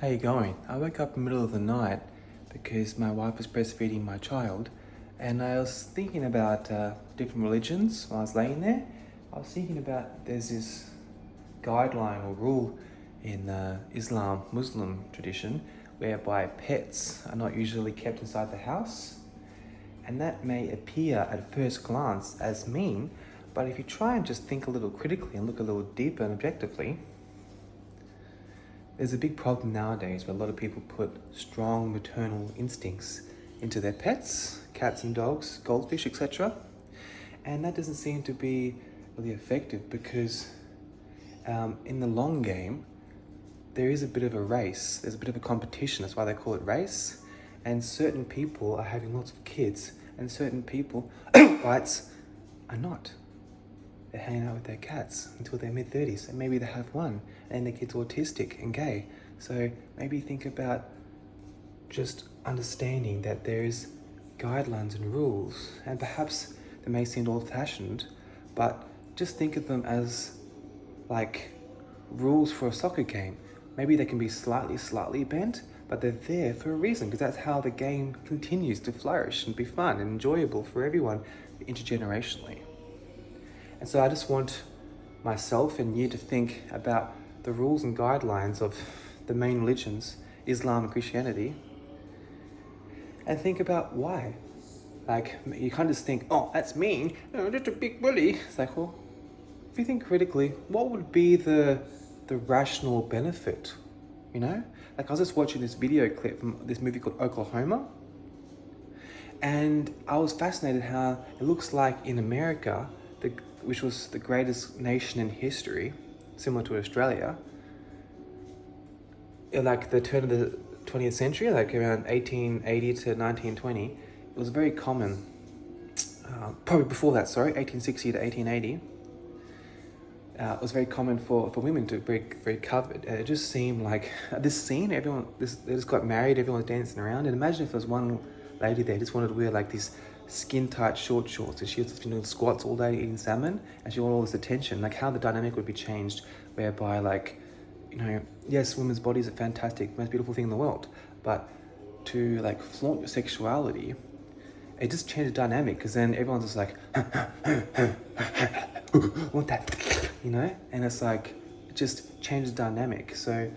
How you going? I woke up in the middle of the night because my wife was breastfeeding my child, and I was thinking about different religions while I was laying there. I was thinking about there's this guideline or rule in Islam, Muslim tradition, whereby pets are not usually kept inside the house, and that may appear at first glance as mean, but if you try and just think a little critically and look a little deeper and objectively, there's a big problem nowadays where a lot of people put strong maternal instincts into their pets, cats and dogs, goldfish, etc. And that doesn't seem to be really effective because in the long game, there is a bit of a race. There's a bit of a competition. That's why they call it race. And certain people are having lots of kids and certain people, whites, are not. They're hanging out with their cats until their mid-30s, and maybe they have one, and their kid's autistic and gay. So maybe think about just understanding that there's guidelines and rules, and perhaps they may seem old-fashioned, but just think of them as like rules for a soccer game. Maybe they can be slightly bent, but they're there for a reason, because that's how the game continues to flourish and be fun and enjoyable for everyone intergenerationally. And so I just want myself and you to think about the rules and guidelines of the main religions, Islam and Christianity, and think about why. Like, you can't just think, oh, that's mean, oh, that's a big bully. It's like, well, if you think critically, what would be the rational benefit, you know? Like, I was just watching this video clip from this movie called Oklahoma, and I was fascinated how it looks like in America, which was the greatest nation in history, similar to Australia, like the turn of the 20th century, like around 1880 to 1920, it was very common, probably before that, 1860 to 1880, it was very common for women to be very covered. And it just seemed like this scene, they just got married, everyone's dancing around, and imagine if there was one lady there just wanted to wear like these skin-tight short shorts, and she was just doing squats all day eating salmon, and she wanted all this attention. Like, how the dynamic would be changed, whereby, like, you know, yes, women's bodies are fantastic, most beautiful thing in the world, but to like flaunt your sexuality, it just changed the dynamic, because then everyone's just like want that, you know, and it's like it just changes the dynamic. So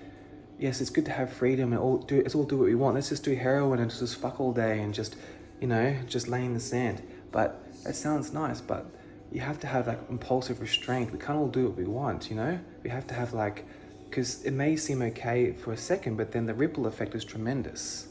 yes, it's good to have freedom and let's all do what we want. Let's just do heroin and just fuck all day and just, you know, just lay in the sand. But that sounds nice, but you have to have like impulsive restraint. We can't all do what we want, you know? We have to have like, because it may seem okay for a second, but then the ripple effect is tremendous.